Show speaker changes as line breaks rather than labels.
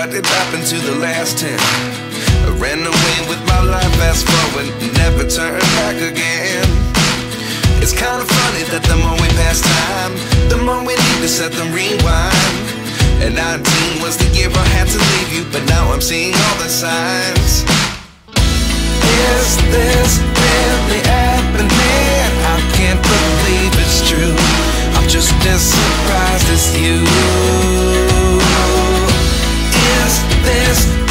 what did happen to the last 10? I ran away with my life, fast forward, never turn back again. It's kind of funny that the more we pass time, the more we need to set them rewind. And 19 was the year I had to leave you, but now I'm seeing all the signs. Is this really happening? I can't believe it's true. I'm just as surprised as you. Is this